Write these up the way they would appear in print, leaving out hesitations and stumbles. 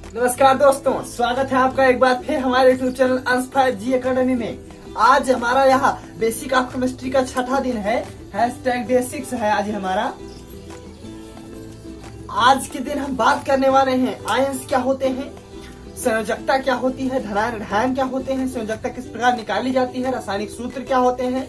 नमस्कार दोस्तों, स्वागत है आपका एक बार फिर हमारे यूट्यूब चैनल अंश 5G एकेडमी में। आज हमारा यहाँ बेसिक ऑफ केमिस्ट्री का छठा दिन है। #Day 6 है आज हमारा। आज के दिन हम बात करने वाले हैं आयंस क्या होते हैं, संयोजकता क्या होती है, धनायन ऋणायन क्या होते हैं, संयोजकता किस प्रकार निकाली जाती है, रासायनिक सूत्र क्या होते हैं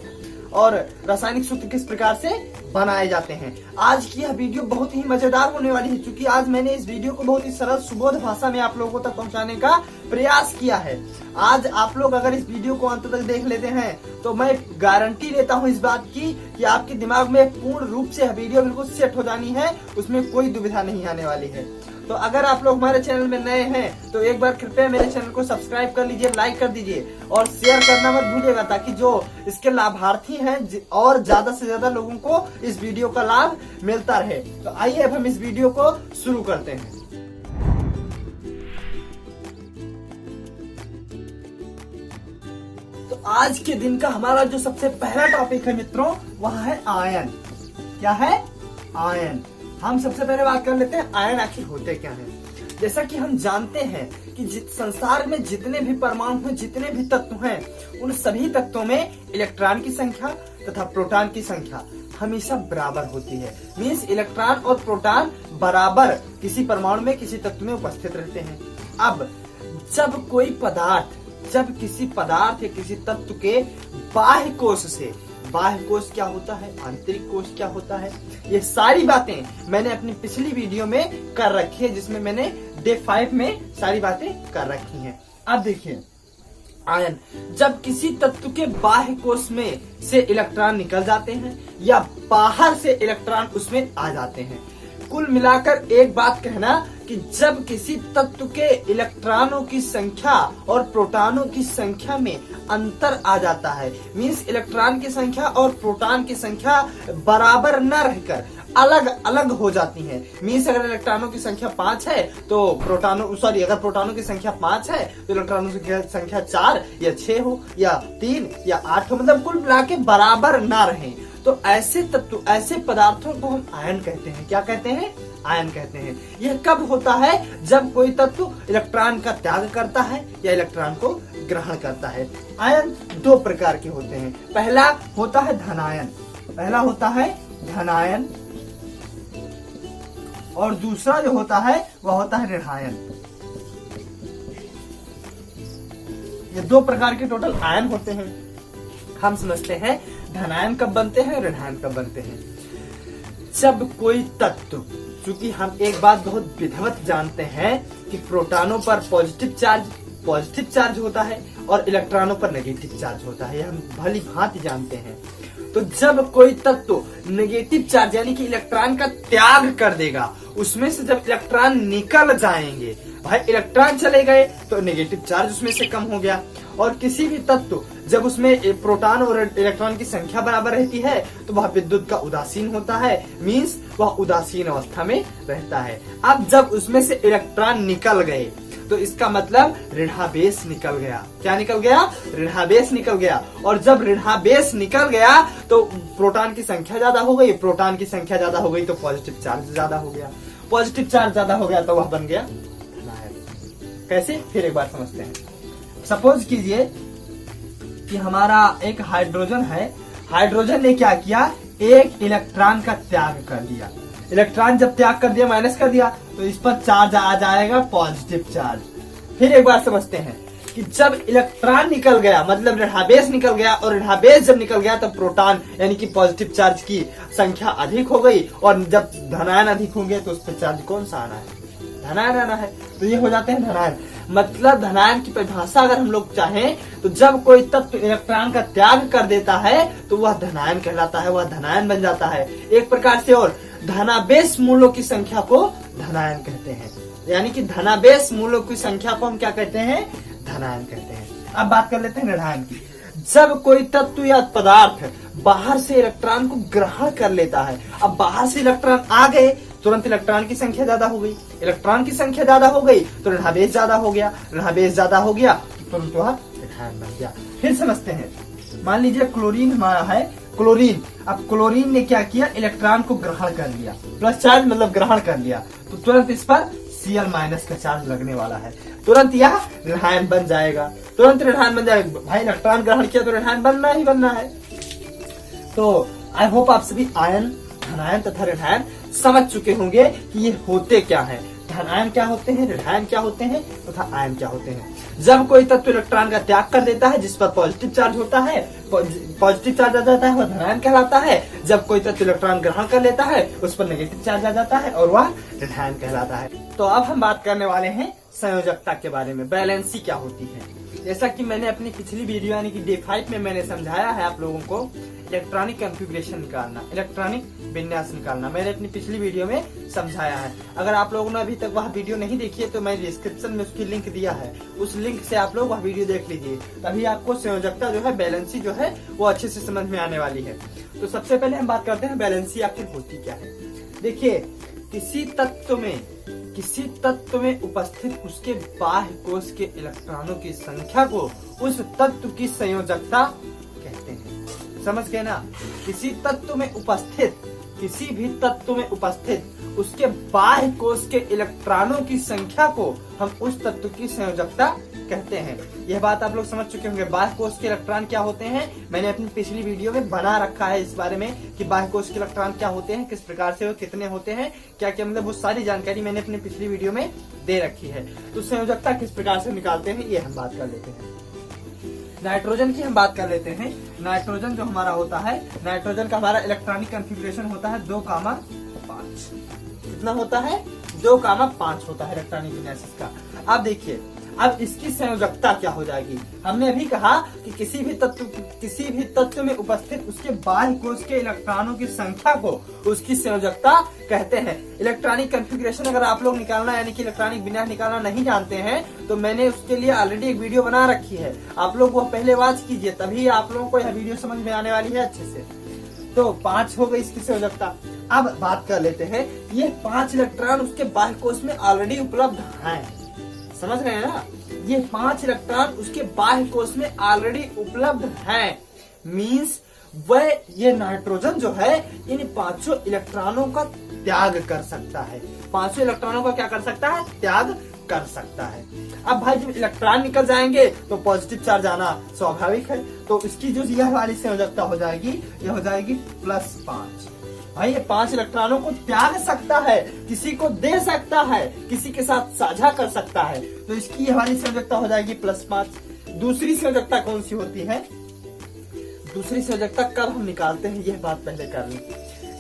और रासायनिक सूत्र किस प्रकार से बनाए जाते हैं। आज की यह वीडियो बहुत ही मजेदार होने वाली है, क्योंकि आज मैंने इस वीडियो को बहुत ही सरल सुबोध भाषा में आप लोगों तक पहुंचाने का प्रयास किया है। आज आप लोग अगर इस वीडियो को अंत तक देख लेते हैं तो मैं गारंटी लेता हूं इस बात की कि आपके दिमाग में पूर्ण रूप से यह वीडियो बिल्कुल सेट हो जानी है, उसमें कोई दुविधा नहीं आने वाली है। तो अगर आप लोग हमारे चैनल में नए हैं तो एक बार कृपया मेरे चैनल को सब्सक्राइब कर लीजिए, लाइक कर दीजिए और शेयर करना मत भूलिएगा, ताकि जो इसके लाभार्थी हैं और ज्यादा से ज्यादा लोगों को इस वीडियो का लाभ मिलता रहे। तो आइए अब हम इस वीडियो को शुरू करते हैं। तो आज के दिन का हमारा जो सबसे पहला टॉपिक है मित्रों, वह है आयन। क्या है? आयन। हम सबसे पहले बात कर लेते हैं आयन आखिर होते क्या हैं। जैसा कि हम जानते हैं कि संसार में जितने भी परमाणु हैं, जितने भी तत्व हैं, उन सभी तत्वों में इलेक्ट्रॉन की संख्या तथा प्रोटॉन की संख्या हमेशा बराबर होती है। मींस इलेक्ट्रॉन और प्रोटॉन बराबर किसी परमाणु में, किसी तत्व में उपस्थित रहते हैं। अब जब किसी पदार्थ या किसी तत्व के बाह्य कोश से, बाह्य कोश क्या होता है, आंतरिक कोश क्या होता है, ये सारी बातें मैंने अपनी पिछली वीडियो में कर रखी है, जिसमें मैंने Day 5 में सारी बातें कर रखी हैं। अब देखिए, आयन जब किसी तत्व के बाह्य कोश में से इलेक्ट्रॉन निकल जाते हैं या बाहर से इलेक्ट्रॉन उसमें आ जाते हैं, कुल मिलाकर एक बात कहना कि जब किसी तत्व के इलेक्ट्रॉनों की संख्या और प्रोटॉनों की संख्या में अंतर आ जाता है, मींस इलेक्ट्रॉन की संख्या और प्रोटॉन की संख्या बराबर न रहकर अलग अलग हो जाती है। मींस अगर इलेक्ट्रॉनों की संख्या 5 है तो अगर प्रोटॉनों की संख्या 5 है तो इलेक्ट्रॉनों की संख्या 4 या 6 हो या 3 या 8 हो, मतलब कुल मिला के बराबर ना रहे, तो ऐसे तत्व, ऐसे पदार्थों को हम आयन कहते हैं। क्या कहते हैं? आयन कहते हैं। यह कब होता है? जब कोई तत्व इलेक्ट्रॉन का त्याग करता है या इलेक्ट्रॉन को ग्रहण करता है। आयन दो प्रकार के होते हैं। पहला होता है धनायन, और दूसरा जो होता है वह होता है ऋणायन। ये दो प्रकार के टोटल आयन होते हैं। हम समझते हैं धनायन कब बनते हैं, ऋणायन कब बनते हैं। जब कोई तत्व, चूंकि हम एक बात बहुत विधिवत जानते हैं कि प्रोटॉनों पर पॉजिटिव चार्ज होता है और इलेक्ट्रॉनों पर नेगेटिव चार्ज होता है, हम भली भांति जानते हैं। तो जब कोई तत्व नेगेटिव चार्ज यानी कि इलेक्ट्रॉन का त्याग कर देगा, उसमें से जब इलेक्ट्रॉन निकल जाएंगे, भाई इलेक्ट्रॉन चले गए तो नेगेटिव चार्ज उसमें से कम हो गया। और किसी भी तत्व जब उसमें प्रोटॉन और इलेक्ट्रॉन की संख्या बराबर रहती है तो वह विद्युत का उदासीन होता है, मींस वह उदासीन अवस्था में रहता है। अब जब उसमें से इलेक्ट्रॉन निकल गए तो इसका मतलब ऋणावेश निकल गया। क्या निकल गया? ऋणावेश निकल गया। और जब ऋणावेश निकल गया तो प्रोटॉन की संख्या ज्यादा हो गई, प्रोटॉन की संख्या ज्यादा हो गई तो पॉजिटिव चार्ज ज्यादा हो गया, पॉजिटिव चार्ज ज्यादा हो गया तो वह बन गया धनायन। कैसे? फिर एक बार समझते हैं। सपोज कीजिए कि हमारा एक हाइड्रोजन है, हाइड्रोजन ने क्या किया, एक इलेक्ट्रॉन का त्याग कर दिया। इलेक्ट्रॉन जब त्याग कर दिया, माइनस कर दिया, तो इस पर चार्ज आ जाएगा पॉजिटिव चार्ज। फिर एक बार समझते हैं कि जब इलेक्ट्रॉन निकल गया मतलब ऋणावेश निकल गया, और ऋणावेश जब निकल गया तब प्रोटॉन यानी कि पॉजिटिव चार्ज की संख्या अधिक हो गई, और जब धनायन अधिक होंगे तो उस पर चार्ज कौन सा आना है? धनायन आना है। तो ये हो जाते हैं धनायन। मतलब धनायन की परिभाषा अगर हम लोग चाहें तो जब कोई तत्व इलेक्ट्रॉन का त्याग कर देता है तो वह धनायन कहलाता है, वह धनायन बन जाता है। एक प्रकार से और धनावेश मूलों की संख्या को धनायन कहते हैं, यानी कि धनावेश मूलों की संख्या को हम क्या कहते हैं? धनायन कहते हैं। अब बात कर लेते हैं ऋणायन की। जब कोई तत्व या पदार्थ बाहर से इलेक्ट्रॉन को ग्रहण कर लेता है, अब बाहर से इलेक्ट्रॉन आ गए, तुरंत इलेक्ट्रॉन की संख्या ज्यादा हो गई, इलेक्ट्रॉन की संख्या ज्यादा हो गई तो ऋणावेश ज्यादा हो गया, ऋणावेश ज्यादा हो गया तो तुरंत वह ऋणायन बन गया। फिर समझते हैं, मान लीजिए क्लोरीन हमारा है, क्लोरीन, अब क्लोरीन ने क्या किया, इलेक्ट्रॉन को ग्रहण कर लिया, प्लस चार्ज मतलब ग्रहण कर लिया, तो तुरंत इस पर Cl- का चार्ज लगने वाला है, तुरंत यह ऋणायन बन जाएगा, तुरंत ऋणायन बन जाएगा। भाई इलेक्ट्रॉन ग्रहण किया तो ऋणायन बनना ही बनना है। तो आई होप आप सभी आयन, धनायन तथा ऋणायन समझ चुके होंगे कि ये होते क्या हैं, धनायन क्या होते हैं, ऋणायन क्या होते हैं तथा आयन क्या होते हैं। जब कोई तत्व इलेक्ट्रॉन का त्याग कर देता है जिस पर पॉजिटिव चार्ज होता है, पॉजिटिव चार्ज आ जाता है, वह धनायन कहलाता है। जब कोई तत्व इलेक्ट्रॉन ग्रहण कर लेता है उस पर नेगेटिव चार्ज आ जाता है और वह ऋणायन कहलाता है। तो अब हम बात करने वाले हैं संयोजकता के बारे में, बैलेंसी क्या होती है। जैसा कि मैंने अपनी पिछली वीडियो यानी कि डे 5 में मैंने समझाया है आप लोगों को इलेक्ट्रॉनिक कॉन्फ़िगरेशन निकालना, इलेक्ट्रॉनिक विन्यास निकालना, मैंने अपनी पिछली वीडियो में समझाया है। अगर आप लोगों ने अभी तक वह वीडियो नहीं देखी है तो मैंने डिस्क्रिप्शन में उसकी लिंक दिया है, उस लिंक से आप लोग वह वीडियो देख लीजिए, तभी आपको संयोजकता जो है, बैलेंसी जो है वो अच्छे से समझ में आने वाली है। तो सबसे पहले हम बात करते हैं बैलेंसी आखिर होती क्या है। देखिए, किसी तत्व में उपस्थित उसके बाह्य कोश के इलेक्ट्रॉनों की संख्या को उस तत्व की संयोजकता कहते हैं। समझ गए ना? किसी भी तत्व में उपस्थित उसके बाह्य कोश के इलेक्ट्रॉनों की संख्या को हम उस तत्व की संयोजकता कहते हैं। यह बात आप लोग समझ चुके होंगे। बाह्य कोश के इलेक्ट्रॉन क्या होते हैं, मैंने अपनी पिछली वीडियो में बना रखा है इस बारे में कि बाह्य कोश के इलेक्ट्रॉन क्या होते हैं, किस प्रकार से वो कितने होते हैं, क्या क्या मतलब वो सारी जानकारी मैंने अपनी पिछली वीडियो में दे रखी है। तो संयोजकता किस प्रकार से निकालते हैं ये हम बात कर लेते हैं। नाइट्रोजन की हम बात कर लेते हैं। नाइट्रोजन जो हमारा होता है, नाइट्रोजन का हमारा इलेक्ट्रॉनिक कॉन्फ़िगरेशन होता है 2,5। कितना होता है? 2,5 होता है इलेक्ट्रॉनिक विन्यास का। अब देखिए, अब इसकी संयोजकता क्या हो जाएगी। हमने अभी कहा कि किसी भी तत्व में उपस्थित उसके बाह्य कोश के इलेक्ट्रॉनों की संख्या को उसकी संयोजकता कहते हैं। इलेक्ट्रॉनिक कॉन्फ़िगरेशन अगर आप लोग निकालना यानी कि इलेक्ट्रॉनिक विन्यास निकालना नहीं जानते हैं तो मैंने उसके लिए ऑलरेडी एक वीडियो बना रखी है, आप लोग वो पहले वॉच कीजिए, तभी आप लोगों को यह वीडियो समझ में आने वाली है अच्छे से। तो 5 हो गई इसकी संयोजकता। अब बात कर लेते हैं, ये 5 इलेक्ट्रॉन उसके बाह्य कोश में ऑलरेडी उपलब्ध हैं। समझ रहे हैं ना? ये 5 इलेक्ट्रॉन उसके बाह्य कोश में ऑलरेडी उपलब्ध हैं। मींस वह ये नाइट्रोजन जो है इन 5 इलेक्ट्रॉनों का त्याग कर सकता है। 5 इलेक्ट्रॉनों का क्या कर सकता है? त्याग कर सकता है। अब भाई जब इलेक्ट्रॉन निकल जाएंगे तो पॉजिटिव चार्ज आना स्वाभाविक है। तो इसकी जो यह वाली संयोजकता हो जाएगी, यह हो जाएगी +5। भाई ये 5 इलेक्ट्रॉनों को त्याग सकता है, किसी को दे सकता है, किसी के साथ साझा कर सकता है, तो इसकी ये वाली संयोजकता हो जाएगी +5। दूसरी संयोजकता कौन सी होती है? दूसरी संयोजकता कब हम निकालते हैं यह बात पहले कर लें।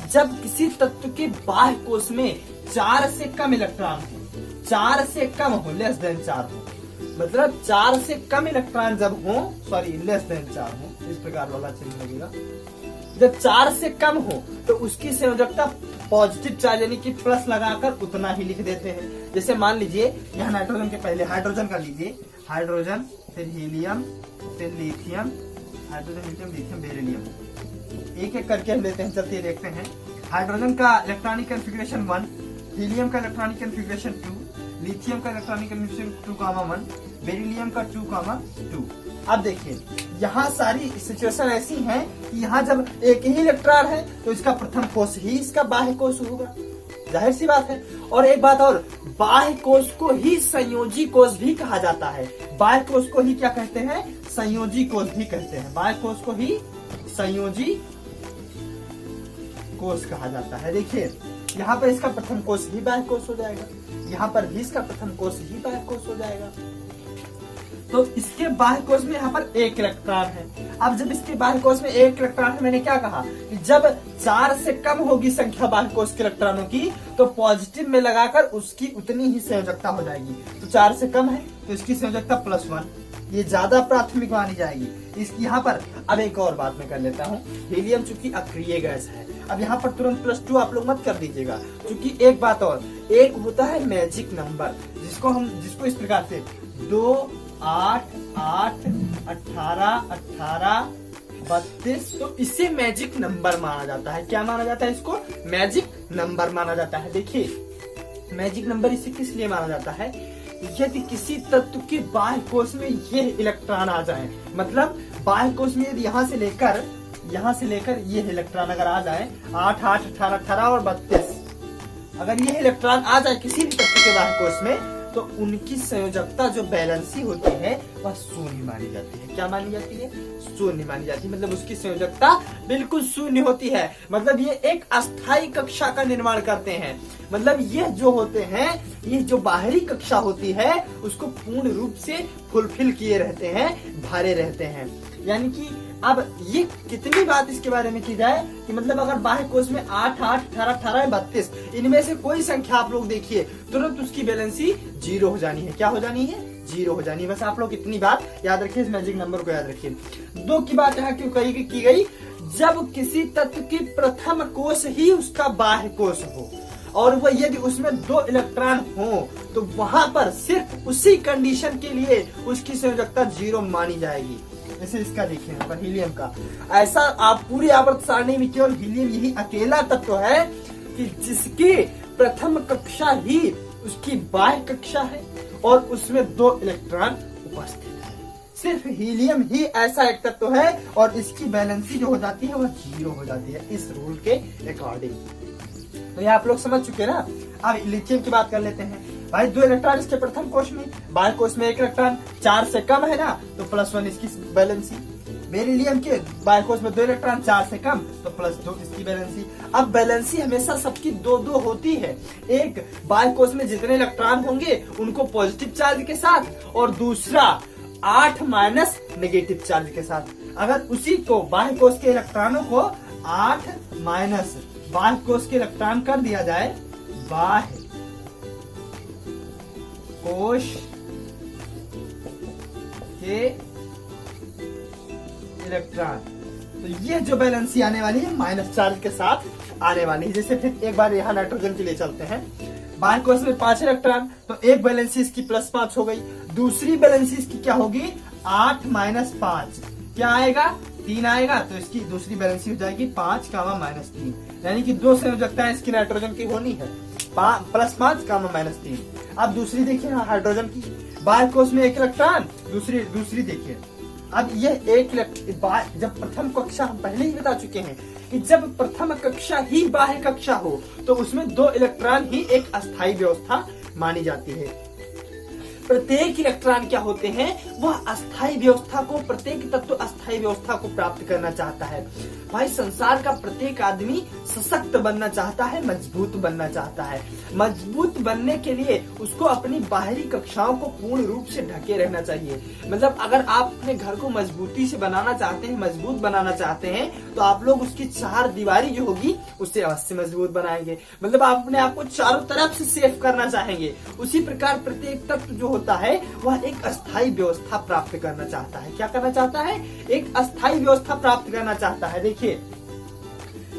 जब किसी तत्व के बाह्य कोश में 4 से कम इलेक्ट्रॉन हो, 4 से कम हो, <4 हो, मतलब 4 से कम इलेक्ट्रॉन जब हो, <4 हो, इस प्रकार वाला चिन्ह लगेगा। जब 4 से कम हो तो उसकी संयोजकता पॉजिटिव चार्ज यानी कि प्लस लगाकर उतना ही लिख देते हैं। जैसे मान लीजिए यहाँ नाइट्रोजन के पहले हाइड्रोजन का लीजिए, हाइड्रोजन, फिर हीलियम, फिर lithium, hydrogen, lithium, lithium, beryllium, एक एक करके हम लेते हैं, चलते देखते हैं। हाइड्रोजन का इलेक्ट्रॉनिक कॉन्फ़िगरेशन 1, हीलियम का इलेक्ट्रॉनिक कॉन्फ़िगरेशन 2, लिथियम का इलेक्ट्रॉनिक कॉन्फ़िगरेशन 2,1, बेरिलियम का 2,2। अब देखिए यहाँ सारी सिचुएशन ऐसी हैं कि यहाँ जब एक ही इलेक्ट्रॉन है तो इसका प्रथम कोश ही इसका बाह्य कोश होगा, जाहिर सी बात है। और एक बात और, बाह्य कोश को ही संयोजी कोश भी कहा जाता है। बाह्य कोश को ही क्या कहते हैं? संयोजी कोश भी कहते हैं। बाह्य कोश को ही संयोजी कोश कहा जाता है। देखिए यहाँ पर इसका प्रथम कोश ही बाह्य कोश हो जाएगा, यहाँ पर भी इसका प्रथम कोश ही बाह्य कोश हो जाएगा। तो इसके बाह्य कोश में यहाँ पर 1 इलेक्ट्रॉन है। अब जब इसके बाह्य कोश में 1 इलेक्ट्रॉन है, मैंने क्या कहा कि जब 4 से कम होगी संख्या बाह्य कोश के इलेक्ट्रॉनों की तो पॉजिटिव में लगाकर उसकी उतनी ही संयोजकता हो जाएगी। तो 4 से कम है तो इसकी संयोजकता +1, ये ज्यादा प्राथमिक मानी जाएगी। इसकी यहाँ पर अब एक और बात मैं कर लेता हूँ। हीलियम चूंकि अक्रिय गैस है, अब यहाँ पर तुरंत +2 आप लोग मत कर दीजिएगा, क्योंकि एक बात और, एक होता है मैजिक नंबर जिसको इस प्रकार से 2, 8, 8, 18, 18, 32, तो इसे मैजिक नंबर माना जाता है। क्या माना जाता है? इसको मैजिक नंबर माना जाता है। देखिए मैजिक नंबर इसे किस लिए माना जाता है? यदि किसी तत्व के बाह्य कोश में ये इलेक्ट्रॉन आ जाए, मतलब बाह्य कोश में यदि यहाँ से लेकर ये इलेक्ट्रॉन अगर आ जाए 8, 8, 18, 18 और 32, अगर ये इलेक्ट्रॉन आ जाए किसी भी तत्व के बाह्य कोश में तो उनकी संयोजकता जो बैलेंसी होती है वह शून्य मानी जाती है। क्या मानी जाती है? शून्य मानी जाती है। मतलब उसकी संयोजकता बिल्कुल शून्य होती है। मतलब ये एक अस्थायी कक्षा का निर्माण करते हैं। मतलब ये जो होते हैं, ये जो बाहरी कक्षा होती है उसको पूर्ण रूप से फुलफिल किए रहते हैं, भरे रहते हैं। यानी कि अब ये कितनी बात इसके बारे में की जाए कि मतलब अगर बाह्य कोश में 8, 8, 18, 18, 32 इनमें से कोई संख्या आप लोग देखिए तुरंत उसकी बैलेंसी 0 हो जानी है। क्या हो जानी है? 0 हो जानी है। बस आप लोग इतनी बात याद रखिए, इस मैजिक नंबर को याद रखिए। 2 की बात यहाँ क्यों की गई? जब किसी तत्व की प्रथम कोश ही उसका बाह्य कोश हो और वह यदि उसमें 2 इलेक्ट्रॉन हो तो वहां पर सिर्फ उसी कंडीशन के लिए उसकी संयोजकता 0 मानी जाएगी। जैसे इसका देखिए यहाँ पर हीलियम का, ऐसा आप पूरी आवर्त सारणी में केवल हीलियम यही अकेला तत्व है कि जिसकी प्रथम कक्षा ही उसकी बाह्य कक्षा है और उसमें 2 इलेक्ट्रॉन उपस्थित है। सिर्फ हीलियम ही ऐसा एक तत्व है और इसकी बैलेंसी जो हो जाती है वह 0 हो जाती है इस रूल के अकॉर्डिंग। तो ये आप लोग समझ चुके ना। अब लिथियम की बात कर लेते हैं। भाई 2 इलेक्ट्रॉन इसके प्रथम कोश में, बाह्य कोश में 1 इलेक्ट्रॉन, 4 से कम है ना तो +1 इसकी बैलेंसी। बेरिलियम के बाह्य कोश में 2 इलेक्ट्रॉन, 4 से कम तो +2 इसकी बैलेंसी। अब बैलेंसी हमेशा सबकी 2-2 होती है। एक बाह्य कोश में जितने इलेक्ट्रॉन होंगे उनको पॉजिटिव चार्ज के साथ और दूसरा 8 माइनस नेगेटिव चार्ज के साथ। अगर उसी को बाह्य कोश के इलेक्ट्रॉनों को 8 माइनस बाह्य कोश के इलेक्ट्रॉन कर दिया जाए बाह्य कोश के इलेक्ट्रॉन, तो ये जो बैलेंसी आने वाली है माइनस चार्ज के साथ आने वाली है। जैसे फिर एक बार यहाँ नाइट्रोजन के लिए चलते हैं। बाह्य कोश में 5 इलेक्ट्रॉन तो एक बैलेंसी इसकी +5 हो गई। दूसरी बैलेंसी इसकी क्या होगी? 8 माइनस 5 क्या आएगा? 3 आएगा। तो इसकी दूसरी बैलेंसी हो जाएगी 5, -3। यानी कि 2 संयोजकताएं इसकी नाइट्रोजन की होनी है, +5, -3। अब दूसरी देखिए हाइड्रोजन की, बाह्य कोश में 1 इलेक्ट्रॉन, दूसरी देखिए। अब यह जब प्रथम कक्षा हम पहले ही बता चुके हैं कि जब प्रथम कक्षा ही बाह्य कक्षा हो तो उसमें 2 इलेक्ट्रॉन ही एक अस्थायी व्यवस्था मानी जाती है। प्रत्येक इलेक्ट्रॉन क्या होते हैं? वह अस्थायी व्यवस्था को, प्रत्येक तत्व अस्थायी व्यवस्था को प्राप्त करना चाहता है। भाई संसार का प्रत्येक आदमी सशक्त बनना चाहता है, मजबूत बनना चाहता है। मजबूत बनने के लिए उसको अपनी बाहरी कक्षाओं को पूर्ण रूप से ढके रहना चाहिए। मतलब अगर आप अपने घर को मजबूती से बनाना चाहते हैं, मजबूत बनाना चाहते हैं तो आप लोग उसकी 4 दीवारी जो होगी उससे अवश्य मजबूत बनाएंगे। मतलब आप अपने आप को चारों तरफ से सेफ करना चाहेंगे। उसी प्रकार प्रत्येक तत्व जो होता है वह एक अस्थायी व्यवस्था प्राप्त करना चाहता है। क्या करना चाहता है? एक अस्थायी व्यवस्था प्राप्त करना चाहता है। देखिए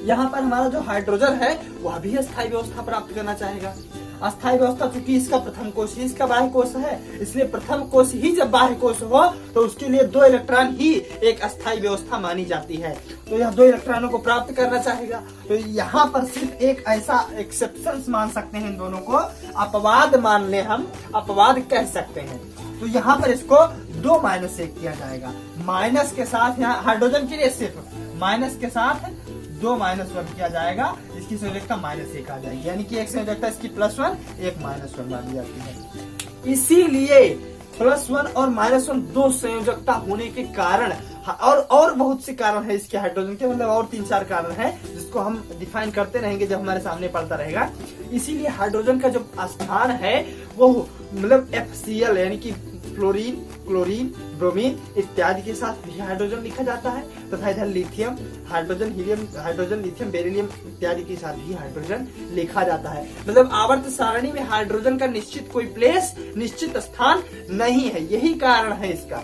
यहाँ पर हमारा जो हाइड्रोजन है वह भी अस्थायी व्यवस्था प्राप्त करना चाहेगा। अस्थायी व्यवस्था चूंकि इसका प्रथम कोश ही इसका बाह्य कोश है, इसलिए प्रथम कोश ही जब बाह्य कोश हो तो उसके लिए 2 इलेक्ट्रॉन ही एक अस्थायी व्यवस्था मानी जाती है। तो यह 2 इलेक्ट्रॉनों को प्राप्त करना चाहेगा। तो यहाँ पर सिर्फ एक ऐसा एक्सेप्शन मान सकते हैं, इन दोनों को अपवाद मान ले, हम अपवाद कह सकते हैं। तो यहाँ पर इसको 2 -1 किया जाएगा। माइनस के साथ यहाँ हाइड्रोजन के लिए सिर्फ माइनस के साथ 2 -1 किया जाएगा। इसकी संयोजकता -1 आ जाएगी। यानी कि एक संयोजकता इसकी +1, एक -1 मानी जाती है। इसीलिए +1 और -1 2 संयोजकता होने के कारण और बहुत से कारण है इसके हाइड्रोजन के, मतलब और 3-4 कारण है जिसको हम डिफाइन करते रहेंगे जब हमारे सामने पड़ता रहेगा। इसीलिए हाइड्रोजन का जो स्थान है वो मतलब FCl यानी कि फ्लोरीन, क्लोरीन, ब्रोमीन इत्यादि के साथ भी हाइड्रोजन लिखा जाता है तथा इधर lithium, hydrogen, helium, hydrogen, lithium, beryllium इत्यादि के साथ भी हाइड्रोजन लिखा जाता है। मतलब आवर्त सारणी में हाइड्रोजन का निश्चित कोई प्लेस, निश्चित स्थान नहीं है। यही कारण है इसका।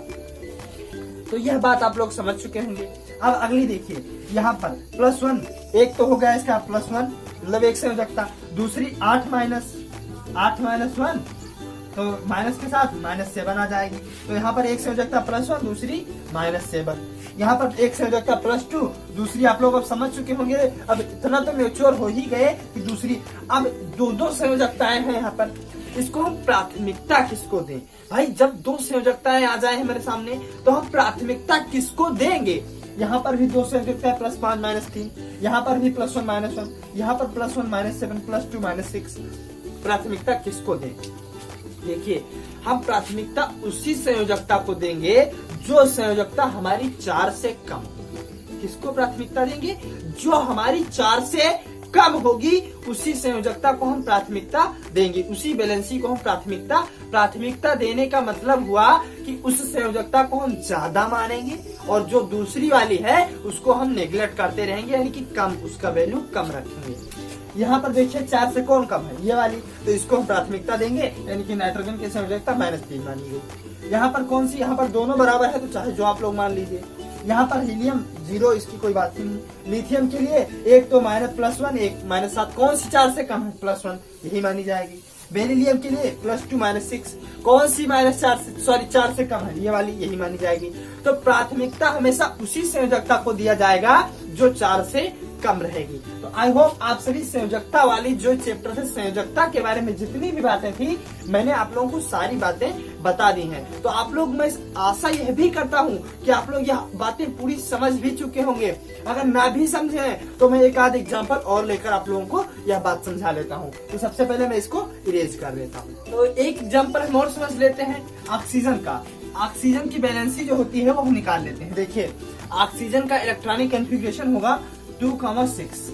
तो यह बात आप लोग समझ चुके होंगे। अब अगली देखिए, यहाँ पर +1 एक तो हो गया इसका +1 मतलब एक संयोजकता। दूसरी 8 माइनस 1 तो माइनस के साथ -7 आ जाएगी। तो यहाँ पर एक संयोजकता +1, दूसरी -7। यहाँ पर एक संयोजकता +2, दूसरी आप लोग अब समझ चुके होंगे। अब इतना तो मैच्योर हो ही गए कि दूसरी, अब 2 संयोजकताएं हैं यहाँ पर। इसको हम प्राथमिकता किसको दें? भाई जब 2 संयोजकताएं आ जाए हमारे सामने तो हम प्राथमिकता किसको देंगे? यहाँ पर भी 2 संयोजकता है, +5 -3, यहाँ पर भी +1 -1, यहाँ पर +1 -7, +2 -6। प्राथमिकता किसको दें? देखिए, हम प्राथमिकता उसी संयोजकता को देंगे जो संयोजकता हमारी 4 से कम होगी। किसको प्राथमिकता देंगे? जो हमारी 4 से कम होगी, उसी संयोजकता को हम प्राथमिकता देंगे, उसी वैलेंसी को हम प्राथमिकता देने का मतलब हुआ कि उस संयोजकता को हम ज्यादा मानेंगे और जो दूसरी वाली है उसको हम नेग्लेक्ट करते रहेंगे, यानी कि कम, उसका वैल्यू कम रखेंगे। यहाँ पर देखिए 4 से कौन कम है? ये वाली, तो इसको हम प्राथमिकता देंगे, यानी कि नाइट्रोजन की संयोजकता -3 मानी गई। यहाँ पर कौन सी? यहाँ पर दोनों बराबर है, तो चाहे जो आप लोग मान लीजिए। यहाँ पर हीलियम 0, इसकी कोई बात ही नहीं। लिथियम के लिए एक तो +1, एक -7, कौन सी 4 से कम है? +1, यही मानी जाएगी। बेरिलियम के लिए +2 -6, कौन सी -4 से कम है? ये वाली, यही मानी जाएगी। तो प्राथमिकता हमेशा उसी संयोजकता को दिया जाएगा जो 4 से कम रहेगी। तो आई होप आप सभी संयोजकता वाली जो चैप्टर थे, संयोजकता के बारे में जितनी भी बातें थी, मैंने आप लोगों को सारी बातें बता दी हैं। तो आप लोग, मैं आशा यह भी करता हूं कि आप लोग यह बातें पूरी समझ भी चुके होंगे। अगर ना भी समझे तो मैं एक आध एग्जाम्पल और लेकर आप लोगों को यह बात समझा लेता हूं। तो सबसे पहले मैं इसको इरेज कर लेता हूं। तो एक एग्जाम्पल हम और समझ लेते हैं ऑक्सीजन का। ऑक्सीजन की वैलेंसी जो होती है वो हम निकाल लेते हैं। देखिए, ऑक्सीजन का इलेक्ट्रॉनिक कॉन्फ़िगरेशन होगा 2,6।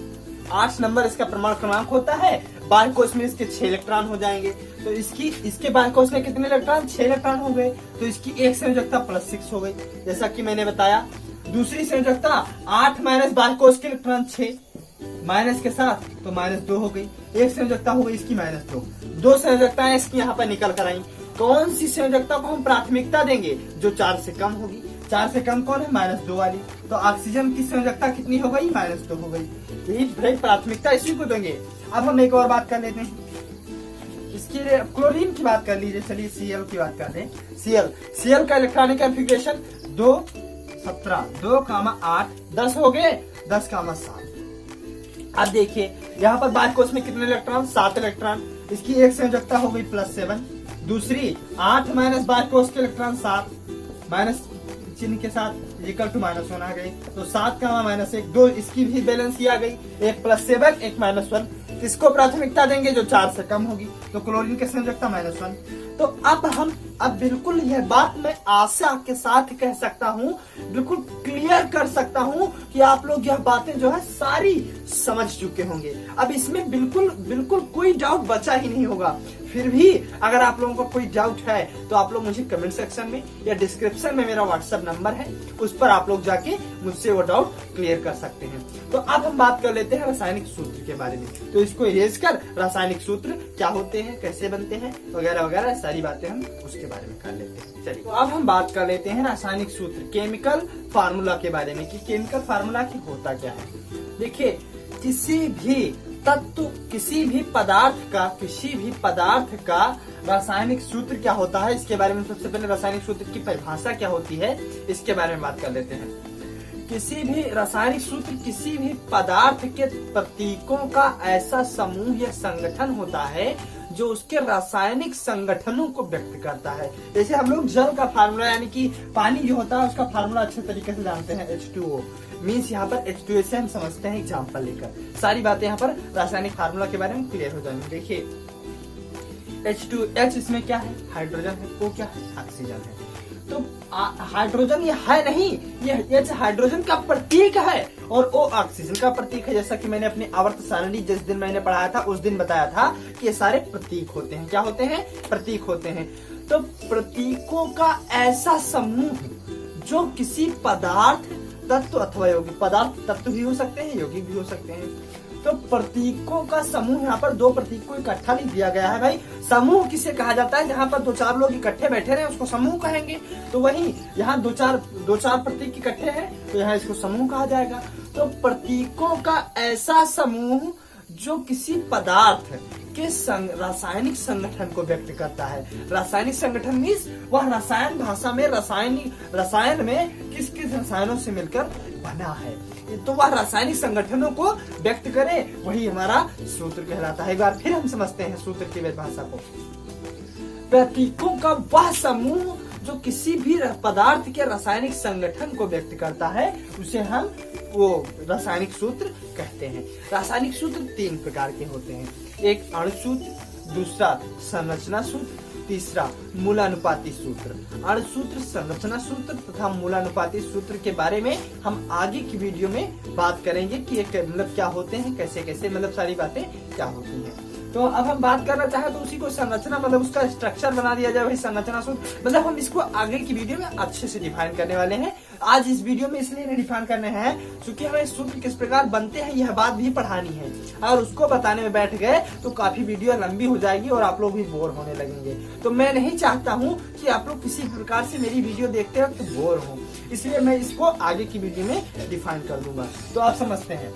8 नंबर इसका परमाणु क्रमांक होता है। बाह्य कोश में इसके 6 इलेक्ट्रॉन हो जाएंगे। तो इसके बाह्य कोश में कितने इलेक्ट्रॉन? 6 इलेक्ट्रॉन हो गए। तो इसकी एक संयोजकता +6 हो गई, जैसा कि मैंने बताया। दूसरी संयोजकता 8 माइनस बाह्य कोश के इलेक्ट्रॉन 6 माइनस के साथ, तो -2 हो गई। एक संयोजकता हो गई इसकी -2। 2 संयोजकताएं इसकी यहाँ पर निकल कर आई। कौन सी संयोजकता को हम प्राथमिकता देंगे? जो 4 से कम होगी। 4 से कम कौन है? -2 वाली। तो ऑक्सीजन की संयोजकता कितनी हो गई? -2 हो गई। यही भाई प्राथमिकता इसी को देंगे। अब हम एक और बात कर लेते हैं, इसके लिए क्लोरीन की बात कर लीजिए। चलिए Cl की बात करते हैं। Cl का इलेक्ट्रॉनिक कॉन्फ़िगरेशन 2, 17, 2,8, 10 हो गए, 10,7। अब देखिए, यहाँ पर बाह्य कोश में कितने इलेक्ट्रॉन? 7 इलेक्ट्रॉन। इसकी एक संयोजकता हो गई +7। दूसरी 8 माइनस बाह्य कोश के इलेक्ट्रॉन 7 माइनस चिन्ह के साथ इक्वल टू -1 आ गई। तो 7 का -1, 2 इसकी भी बैलेंस आ गई। एक +7, एक -1। इसको प्राथमिकता देंगे जो 4 से कम होगी। तो क्लोरीन की संयोजकता -1। तो अब बिल्कुल यह बात मैं आशा के साथ कह सकता हूँ, बिल्कुल क्लियर कर सकता हूँ कि आप लोग यह बातें जो है सारी समझ चुके होंगे। अब इसमें बिल्कुल कोई डाउट बचा ही नहीं होगा। फिर भी अगर आप लोगों को कोई डाउट है तो आप लोग मुझे कमेंट सेक्शन में या डिस्क्रिप्शन में मेरा व्हाट्सएप नंबर है, उस पर आप लोग जाके मुझसे वो डाउट क्लियर कर सकते हैं। तो अब हम बात कर लेते हैं रासायनिक सूत्र के बारे में। तो इसको इरेज कर, रासायनिक सूत्र क्या होते हैं, कैसे बनते हैं, वगैरह वगैरह सारी बातें हम उसके बारे में कर लेते हैं। चलिए, तो अब हम बात कर लेते हैं रासायनिक सूत्र, केमिकल फार्मूला के बारे में कि केमिकल फार्मूला की होता क्या है। देखिए, किसी भी तत्व, किसी भी पदार्थ का रासायनिक सूत्र क्या होता है, इसके बारे में सबसे पहले रासायनिक सूत्र की परिभाषा क्या होती है, इसके बारे में बात कर लेते हैं। किसी भी रासायनिक सूत्र किसी भी पदार्थ के प्रतीकों का ऐसा समूह या संगठन होता है जो उसके रासायनिक संगठनों को व्यक्त करता है। जैसे हम लोग जल का फार्मूला, यानी कि पानी जो होता है उसका फार्मूला अच्छे तरीके से जानते हैं, H2O मीन्स यहाँ पर H2O से हम समझते हैं एग्जाम्पल लेकर। सारी बातें यहाँ पर रासायनिक फार्मूला के बारे में क्लियर हो जाएंगी। देखिए, H2H इसमें क्या है? हाइड्रोजन है। O क्या है? ऑक्सीजन है। तो हाइड्रोजन ये है नहीं, ये H हाइड्रोजन का प्रतीक है और O ऑक्सीजन का प्रतीक है। जैसा कि मैंने अपनी आवर्त सारणी जिस दिन मैंने पढ़ाया था उस दिन बताया था कि ये सारे प्रतीक होते हैं। क्या होते हैं? प्रतीक होते हैं। तो प्रतीकों का ऐसा समूह जो किसी पदार्थ, तत्व अथवा यौगिक, पदार्थ तत्व भी हो सकते हैं, यौगिक भी हो सकते हैं। तो प्रतीकों का समूह, यहाँ पर 2 प्रतीक को इकट्ठा नहीं दिया गया है भाई। समूह किसे कहा जाता है? जहाँ पर 2-4 लोग इकट्ठे बैठे रहे उसको समूह कहेंगे। तो वही यहाँ 2-4 प्रतीक इकट्ठे हैं तो यहाँ इसको समूह कहा जाएगा। तो प्रतीकों का ऐसा समूह जो किसी पदार्थ के रासायनिक संगठन को व्यक्त करता है। रासायनिक संगठन मीन्स वह रसायन भाषा में रसायन में किस किस रसायनों से मिलकर बना है, तो वह रासायनिक संगठनों को व्यक्त करे, वही हमारा सूत्र कहलाता है। एक बार फिर हम समझते हैं सूत्र की परिभाषा को। प्रतीकों का वह समूह जो किसी भी पदार्थ के रासायनिक संगठन को व्यक्त करता है उसे हम वो रासायनिक सूत्र कहते हैं। रासायनिक सूत्र 3 प्रकार के होते हैं, एक अणु सूत्र, दूसरा संरचना सूत्र, तीसरा मूलानुपाती सूत्र। अणु सूत्र, संरचना सूत्र तथा मूलानुपाती सूत्र के बारे में हम आगे की वीडियो में बात करेंगे कि ये मतलब क्या होते हैं, कैसे कैसे मतलब सारी बातें क्या होती हैं। तो अब हम बात करना चाहें तो उसी को संरचना मतलब उसका स्ट्रक्चर बना दिया जाए, वही संरचना सूत्र, मतलब हम इसको आगे की वीडियो में अच्छे से डिफाइन करने वाले हैं। आज इस वीडियो में इसलिए नहीं डिफाइन करने हैं क्योंकि हमें सूत्र किस प्रकार बनते हैं यह बात भी पढ़ानी है। अगर उसको बताने में बैठ गए तो काफी वीडियो लंबी हो जाएगी और आप लोग भी बोर होने लगेंगे। तो मैं नहीं चाहता हूँ कि आप लोग किसी प्रकार से मेरी वीडियो देखते वक्त बोर हो, इसलिए मैं इसको आगे की वीडियो में डिफाइन कर दूंगा। तो आप समझते हैं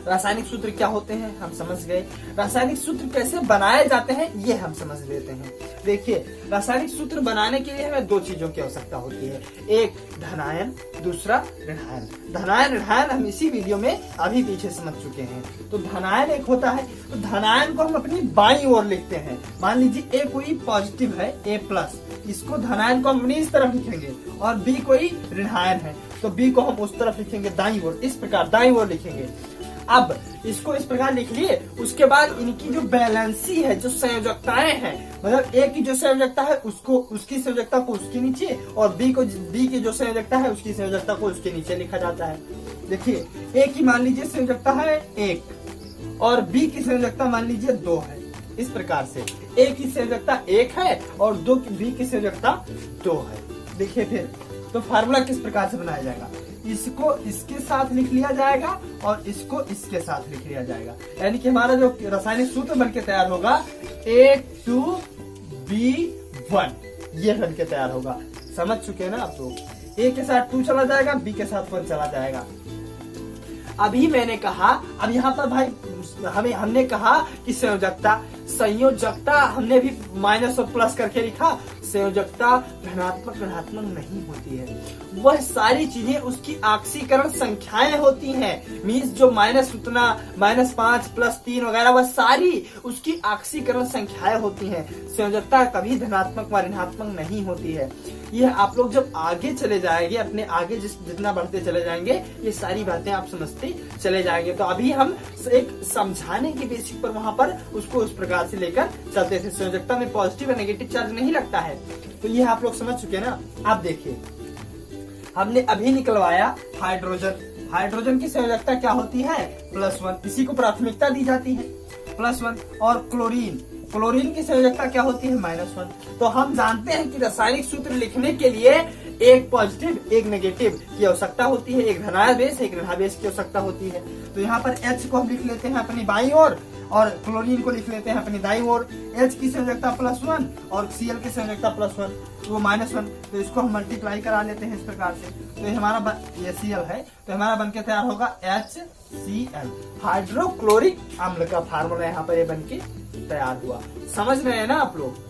रासायनिक सूत्र क्या होते हैं, हम समझ गए। रासायनिक सूत्र कैसे बनाए जाते हैं ये हम समझ लेते हैं। देखिए, रासायनिक सूत्र बनाने के लिए हमें 2 चीजों की आवश्यकता होती है, एक धनायन, दूसरा ऋणायन। धनायन ऋणायन हम इसी वीडियो में अभी पीछे समझ चुके हैं। तो धनायन एक होता है, तो धनायन को हम अपनी बाईं ओर लिखते हैं। मान लीजिए A कोई पॉजिटिव है, A+, इसको धनायन को हम अपनी इस तरफ लिखेंगे, और B कोई ऋणायन है तो B को हम उस तरफ लिखेंगे दाईं ओर, इस प्रकार दाईं ओर लिखेंगे। अब इसको इस प्रकार लिख लिए, उसके बाद इनकी जो बैलेंसी है, जो संयोजकताएं हैं, मतलब A की जो संयोजकता है उसको उसकी संयोजकता को उसके नीचे, और B की जो संयोजकता है उसकी संयोजकता को उसके नीचे लिखा जाता है। देखिए, A की मान लीजिए संयोजकता है 1 और B की संयोजकता मान लीजिए 2 है। इस प्रकार से A की संयोजकता 1 है और B की संयोजकता 2 है। देखिए फिर तो फार्मूला किस प्रकार से बनाया जाएगा, इसको इसके साथ लिख लिया जाएगा और इसको इसके साथ लिख लिया जाएगा, यानी कि हमारा जो रासायनिक सूत्र बनके तैयार होगा A2B1 ये बनके तैयार होगा। समझ चुके हैं ना आप लोग। A के साथ 2 चला जाएगा, B के साथ 1 चला जाएगा। अभी मैंने कहा, अब यहाँ पर भाई हमने कहा कि संयोजकता हमने भी माइनस और प्लस करके लिखा। संयोजकता धनात्मक ऋणात्मक नहीं होती है, वह सारी चीजें उसकी आक्सीकरण संख्याएं होती हैं। मीन्स जो माइनस उतना -5 +3 वगैरह वह सारी उसकी आक्सीकरण संख्याएं होती हैं। संयोजकता कभी धनात्मक व ऋणात्मक नहीं होती है। यह आप लोग जब आगे चले जाएंगे, अपने आगे जितना बढ़ते चले जाएंगे, ये सारी बातें आप समझते चले जाएंगे। तो अभी हम एक समझाने के बेसिक पर वहां पर उसको उस प्रकार से लेकर चलते थे। संयोजकता में पॉजिटिव और नेगेटिव चार्ज नहीं लगता है, तो ये आप लोग समझ चुके ना। आप देखिए, हमने अभी निकलवाया हाइड्रोजन। हाइड्रोजन की संयोजकता क्या होती है, +1, इसी को प्राथमिकता दी जाती है, +1। और क्लोरीन की संयोजकता क्या होती है, -1। तो हम जानते हैं कि रासायनिक सूत्र लिखने के लिए एक पॉजिटिव एक नेगेटिव की आवश्यकता होती है, एक धनावेश एक ऋणावेश की आवश्यकता होती है। तो यहाँ पर H को हम लिख लेते हैं अपनी बाईं ओर और क्लोरीन को लिख लेते हैं अपनी दाईं ओर। H की संयोजकता +1 और Cl की संयोजकता +1, वो -1। तो इसको हम मल्टीप्लाई करा लेते हैं इस प्रकार से। तो हमारा ये Cl है, तो हमारा बनके तैयार होगा HCl, हाइड्रोक्लोरिक अम्ल का फार्मूला यहाँ पर ये बनके तैयार हुआ। समझ रहे हैं ना आप लोग।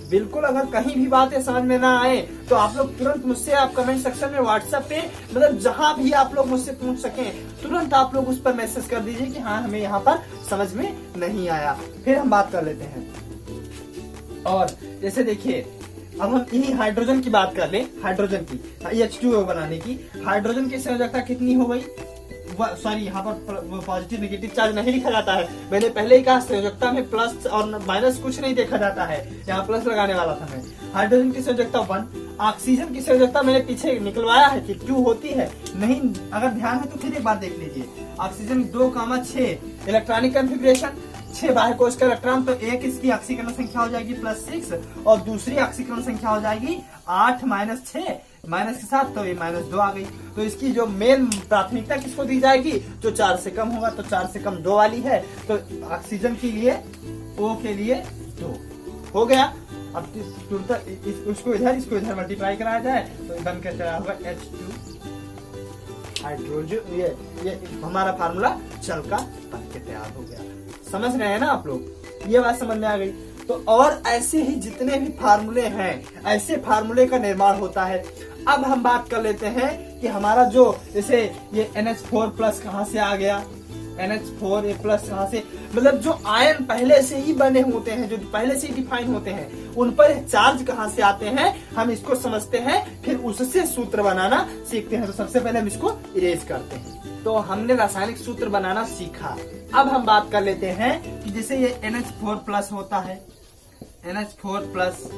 बिल्कुल, अगर कहीं भी बातें समझ में ना आए तो आप लोग तुरंत मुझसे आप कमेंट सेक्शन में व्हाट्सएप पे मतलब जहां भी आप लोग मुझसे पूछ सकें, तुरंत आप लोग उस पर मैसेज कर दीजिए कि हाँ हमें यहाँ पर समझ में नहीं आया। फिर हम बात कर लेते हैं। और जैसे देखिए, अब हम यही हाइड्रोजन की बात कर ले, हाइड्रोजन की H2O बनाने की। हाइड्रोजन की संयोजकता कितनी हो गई, सॉरी यहाँ पर पॉजिटिव नेगेटिव चार्ज नहीं लिखा जाता है। मैंने पहले ही कहा संयोजकता में प्लस और माइनस कुछ नहीं देखा जाता है, यहाँ प्लस लगाने वाला था मैं। हाइड्रोजन की संयोजकता 1। ऑक्सीजन की संयोजकता मैंने पीछे निकलवाया है कि 2 होती है, नहीं अगर ध्यान है तो फिर एक बार देख लीजिए। ऑक्सीजन 2,6 इलेक्ट्रॉनिक कॉन्फ़िगरेशन, 6 बाह्य कोश का इलेक्ट्रॉन, तो एक इसकी ऑक्सीकरण संख्या हो जाएगी +6 और दूसरी ऑक्सीकरण संख्या हो जाएगी 8 - 6 माइनस के साथ, तो ये -2 आ गई। तो इसकी जो मेन प्राथमिकता किसको दी जाएगी, जो 4 से कम होगा, तो 4 से कम 2 वाली है। तो ऑक्सीजन के लिए O के लिए 2 हो गया। अब उसको इधर इसको इधर मल्टीप्लाई कराया जाए तो बन के तैयार होगा H2 हाइड्रोजन। ये हमारा फार्मूला चल का बन के तैयार हो गया। समझ रहे हैं ना आप लोग, ये बात समझ में आ गई। तो और ऐसे ही जितने भी फार्मूले हैं, ऐसे फार्मूले का निर्माण होता है। अब हम बात कर लेते हैं कि हमारा जो जैसे ये NH4+ कहाँ से आ गया, NH4 प्लस कहाँ से, मतलब जो आयन पहले से ही बने होते हैं, जो पहले से ही डिफाइन होते हैं, उन पर चार्ज कहाँ से आते हैं हम इसको समझते हैं, फिर उससे सूत्र बनाना सीखते हैं। तो सबसे पहले हम इसको इरेज करते हैं। तो हमने रासायनिक सूत्र बनाना सीखा। अब हम बात कर लेते हैं कि जैसे ये NH4 प्लस होता है, NH4 प्लस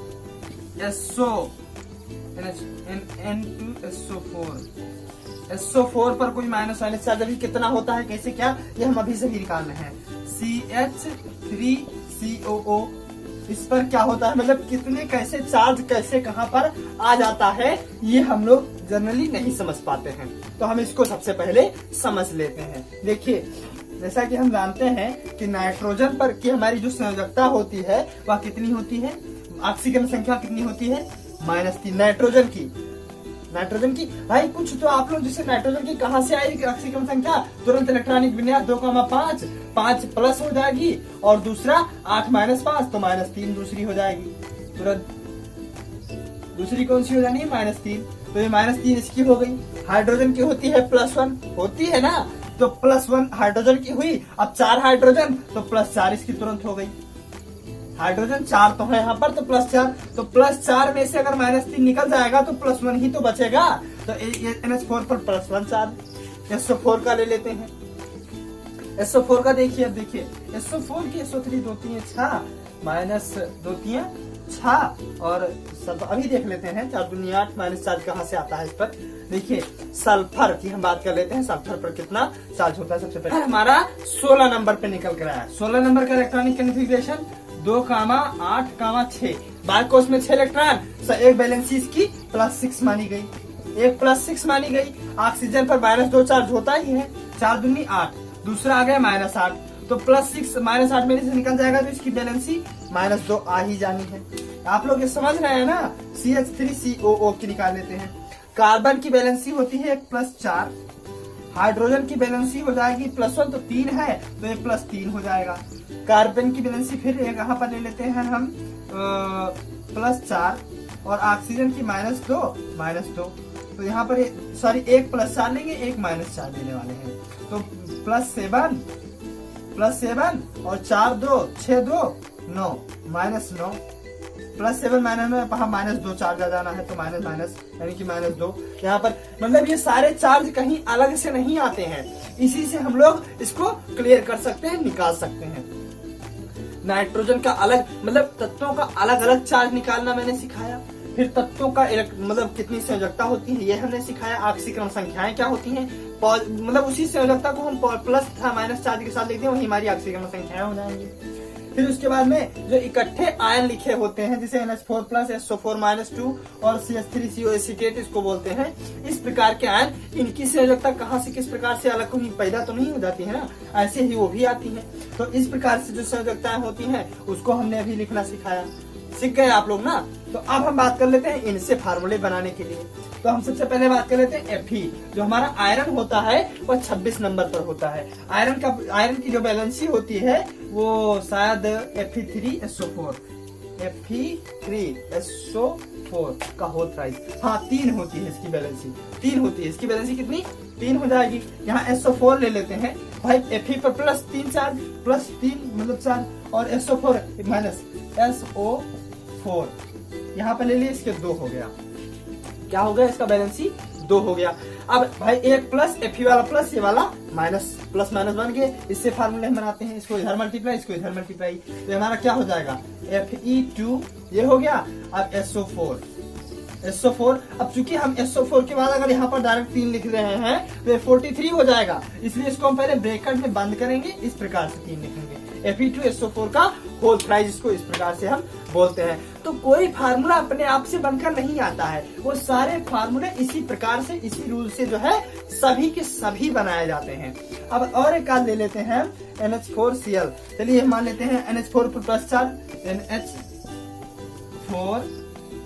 SO4 पर कोई माइनस माइनस चार्ज अभी कितना होता है, कैसे क्या, ये हम अभी से ही निकालना है। CH3COO, इस पर क्या होता है, मतलब कितने कैसे चार्ज कैसे कहाँ पर आ जाता है, ये हम लोग जनरली नहीं समझ पाते हैं। तो हम इसको सबसे पहले समझ लेते हैं। देखिए, जैसा कि हम जानते हैं कि नाइट्रोजन पर की हमारी जो संयोजकता होती है वह कितनी होती है, ऑक्सीजन संख्या कितनी होती है, -3। नाइट्रोजन की भाई कुछ तो आप लोग जैसे नाइट्रोजन की कहाँ से आएगी ऑक्सीजन संख्या, तुरंत इलेक्ट्रॉनिक विन्यास 2,5, 5 प्लस हो जाएगी और दूसरा 8 -5 तो -3 दूसरी हो जाएगी। तुरंत दूसरी कौन सी हो जानी है, -3, तो ये -3 इसकी हो गई। हाइड्रोजन की होती है +1, होती है ना, तो +1 हाइड्रोजन की हुई। अब 4 हाइड्रोजन तो +4 इसकी तुरंत हो गई। हाइड्रोजन 4 तो है यहाँ पर, तो +4, तो +4 में से अगर -3 निकल जाएगा तो +1 ही तो बचेगा। तो NH4 पर +1 चार्ज। SO4 का ले लेते हैं। SO4 का देखिए, अब देखिए SO4 की SO3 2 3 6 -2 3 6 और सब अभी देख लेते हैं 4 दूनी 8 माइनस चार्ज कहाँ से आता है इस पर। देखिए सल्फर की हम बात कर लेते हैं, सल्फर पर कितना चार्ज होता है। सबसे पहले हमारा 16 नंबर पे निकल कर आया। 16 नंबर का इलेक्ट्रॉनिक कन्फिग्रेशन 2,8,6 बारकोस में 6 इलेक्ट्रॉन, एक बैलेंसी इसकी +6 मानी गई, एक +6 मानी गई। ऑक्सीजन पर -2 चार्ज होता ही है, 4 दूनी 8, दूसरा आ गया -8, तो +6 -8 में से निकल जाएगा तो इसकी बैलेंसी -2 आ ही जानी है। आप लोग ये समझ रहे हैं ना। CH3COO की निकाल लेते हैं। कार्बन की बैलेंसी होती है 1+4, हाइड्रोजन की बैलेंसी हो जाएगी +1 तो 3 है तो ये +3 हो जाएगा। कार्बन की बैलेंसी फिर यहाँ पर ले लेते हैं हम +4 और ऑक्सीजन की -2 तो यहाँ पर सॉरी एक +4 लेंगे, एक -4 लेने वाले हैं, तो +7 और 4 2 6 2 9 -9 +7 -9 चार्ज आ जाना है, तो माइनस यानी कि -2 यहाँ पर। मतलब ये सारे चार्ज कहीं अलग से नहीं आते हैं, इसी से हम लोग इसको क्लियर कर सकते हैं, निकाल सकते हैं। नाइट्रोजन का अलग, मतलब तत्वों का अलग अलग चार्ज निकालना मैंने सिखाया। फिर तत्वों का मतलब कितनी संयोजकता होती है ये हमने सिखाया। ऑक्सीक्रम संख्याएं क्या होती हैं, मतलब उसी संयोजकता को हम प्लस तथा माइनस चार्ज के साथ लिखते हैं, वही हमारी ऑक्सीक्रम संख्याएं हो जाएंगी। फिर उसके बाद में जो इकट्ठे आयन लिखे होते हैं जैसे NH4 प्लस SO4 -2 और CH3CO एसीटेट इसको बोलते हैं, इस प्रकार के आयन, इनकी संयोजकता कहाँ से किस प्रकार से अलग कहीं पैदा तो नहीं हो जाती है ना, ऐसे ही वो भी आती है। तो इस प्रकार से जो संयोजकताएं होती हैं उसको हमने अभी लिखना सिखाया। सीख गए आप लोग ना। तो अब हम बात कर लेते हैं इनसे फार्मूले बनाने के लिए। तो हम सबसे पहले बात कर लेते हैं Fe। जो हमारा आयरन होता है वह 26 नंबर पर होता है। आयरन की जो बैलेंसी होती है वो शायद Fe3SO4 का होता है। हाँ 3 होती है इसकी बैलेंसी, 3 होती है इसकी बैलेंसी। कितनी, 3 हो जाएगी। यहाँ SO4 ले लेते हैं भाई, Fe पर +3 चार्ज, +3 मतलब 4 और SO4 SO4 यहाँ पे ले लिए, इसके 2 हो गया। क्या हो गया, इसका बैलेंसी 2 हो गया। अब भाई एक प्लस Fe वाला प्लस, ये वाला माइनस, प्लस माइनस बन गए। इससे फार्मूले हम बनाते हैं, इसको इधर मल्टीप्लाई, इसको इधर मल्टीप्लाई, तो हमारा क्या हो जाएगा Fe2 ये हो गया। अब SO4 अब चूंकि हम SO4 के बाद अगर यहाँ पर डायरेक्ट 3 लिख रहे हैं तो ये 43 हो जाएगा, इसलिए इसको हम पहले ब्रैकेट में बंद करेंगे, इस प्रकार से 3 लिखेंगे। Fe2SO4 का होल प्राइज इसको इस प्रकार से हम बोलते हैं। तो कोई फार्मूला अपने आप से बनकर नहीं आता है, वो सारे फार्मूले इसी प्रकार से, इसी रूल से जो है सभी के सभी बनाए जाते हैं। अब और एक ले लेते हैं NH4Cl। चलिए मान लेते हैं NH4 पर +4 NH4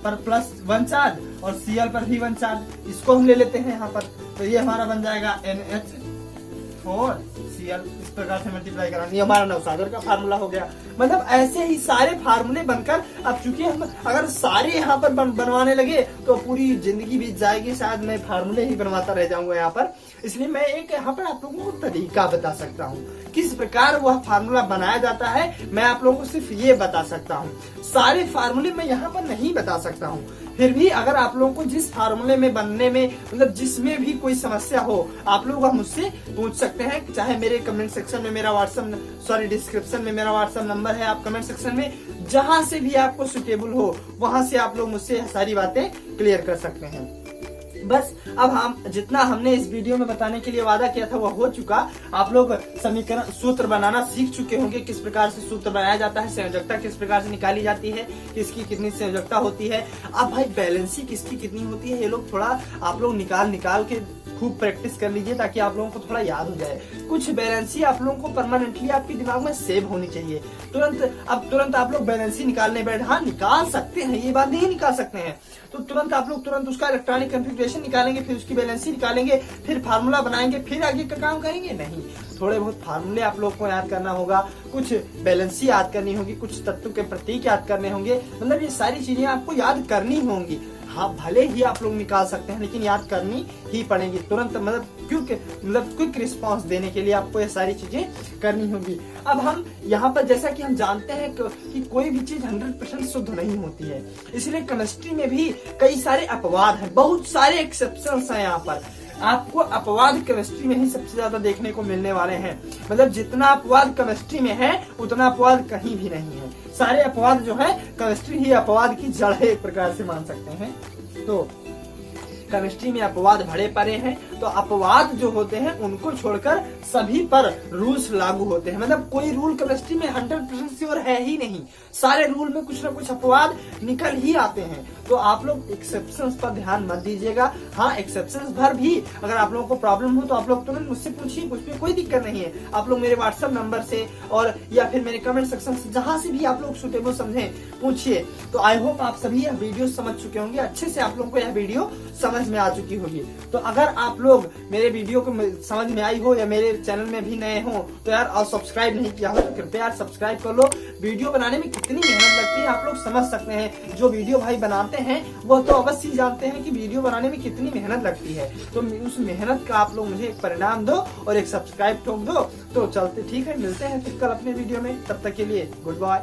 पर +1 चार्ज और Cl पर भी 1 चार्ज, इसको हम ले लेते हैं यहाँ पर। तो ये हमारा बन जाएगा NH4Cl, इस प्रकार से मल्टीप्लाई कराना, ये हमारा नवसागर का फार्मूला हो गया। मतलब ऐसे ही सारे फार्मूले बनकर, अब चूंकि हम अगर सारे यहाँ पर बनवाने लगे तो पूरी जिंदगी बीत जाएगी, शायद मैं फार्मूले ही बनवाता रह जाऊंगा यहाँ पर। इसलिए मैं एक यहाँ पर आप लोगों को तरीका बता सकता हूँ, किस प्रकार वह फार्मूला बनाया जाता है मैं आप लोगों को सिर्फ ये बता सकता हूँ। सारे फार्मूले मैं यहाँ पर नहीं बता सकता हूँ। फिर भी अगर आप लोगों को जिस फार्मूले में बनने में मतलब जिसमें भी कोई समस्या हो आप लोग मुझसे पूछ सकते हैं। चाहे मेरे कमेंट सेक्शन में मेरा डिस्क्रिप्शन में मेरा व्हाट्सएप नंबर है, आप कमेंट सेक्शन में जहां से भी आपको सुटेबल हो वहां से आप लोग मुझसे सारी बातें क्लियर कर सकते हैं। बस अब हम जितना हमने इस वीडियो में बताने के लिए वादा किया था वह हो चुका। आप लोग समीकरण सूत्र बनाना सीख चुके होंगे, किस प्रकार से सूत्र बनाया जाता है, संयोजकता किस प्रकार से निकाली जाती है, किसकी कितनी संयोजकता होती है। अब भाई बैलेंसी किसकी कितनी होती है ये लोग थोड़ा आप लोग निकाल के खूब प्रैक्टिस कर लीजिए ताकि आप लोगों को थोड़ा याद हो जाए। कुछ बैलेंसी आप लोगों को परमानेंटली आपके दिमाग में सेव होनी चाहिए। तुरंत आप लोग बैलेंसी निकालने बैठ, हाँ निकाल सकते हैं, ये बात नहीं निकाल सकते हैं तो तुरंत उसका इलेक्ट्रॉनिक कॉन्फ़िगरेशन निकालेंगे, फिर उसकी बैलेंसी निकालेंगे, फिर फार्मूला बनाएंगे, फिर आगे का काम करेंगे। नहीं, थोड़े बहुत फार्मूले आप लोग को याद करना होगा, कुछ बैलेंसी याद करनी होगी, कुछ तत्व के प्रतीक याद करने होंगे। मतलब ये सारी चीजें आपको याद करनी होंगी। हाँ भले ही आप लोग निकाल सकते हैं लेकिन याद करनी ही पड़ेगी तुरंत। मतलब क्विक रिस्पांस देने के लिए आपको ये सारी चीजें करनी होगी। अब हम यहाँ पर जैसा कि हम जानते हैं कि कोई भी चीज 100% शुद्ध नहीं होती है, इसलिए केमिस्ट्री में भी कई सारे अपवाद हैं, बहुत सारे एक्सेप्शंस हैं। यहाँ पर आपको अपवाद केमिस्ट्री में ही सबसे ज्यादा देखने को मिलने वाले हैं। मतलब जितना अपवाद केमिस्ट्री में है उतना अपवाद कहीं भी नहीं है। सारे अपवाद जो है केमिस्ट्री ही अपवाद की जड़ है, एक प्रकार से मान सकते हैं। तो केमिस्ट्री में अपवाद भरे पड़े हैं, तो अपवाद जो होते हैं उनको छोड़कर सभी पर रूल्स लागू होते हैं। मतलब कोई रूल केमिस्ट्री में 100% श्योर है ही नहीं, सारे रूल में कुछ ना कुछ अपवाद निकल ही आते हैं। तो आप लोग एक्सेप्शंस पर ध्यान मत दीजिएगा। हाँ एक्सेप्शंस भर भी अगर आप लोगों को प्रॉब्लम हो तो आप लोग तुरंत मुझसे पूछिए, उसमें कोई दिक्कत नहीं है। आप लोग मेरे व्हाट्सएप नंबर से और या फिर मेरे कमेंट सेक्शन से जहां से भी आप लोग सुटेबल समझे पूछिए। तो आई होप आप सभी यह वीडियो समझ चुके होंगे, अच्छे से आप लोगों को यह वीडियो समझ में आ चुकी होगी। तो अगर आप लोग मेरे वीडियो को समझ में आई हो या मेरे चैनल में भी नए हो तो यार और सब्सक्राइब नहीं किया हो तो कृपया यार सब्सक्राइब कर लो। वीडियो बनाने में कितनी मेहनत लगती है आप लोग समझ सकते हैं। जो वीडियो भाई बनाते हैं वो तो अवश्य जानते हैं कि वीडियो बनाने में कितनी मेहनत लगती है। तो उस मेहनत का आप लोग मुझे एक परिणाम दो और एक सब्सक्राइब ठोक दो। तो चलते ठीक है, मिलते हैं फिर कल अपने वीडियो में, तब तक के लिए गुड बाय।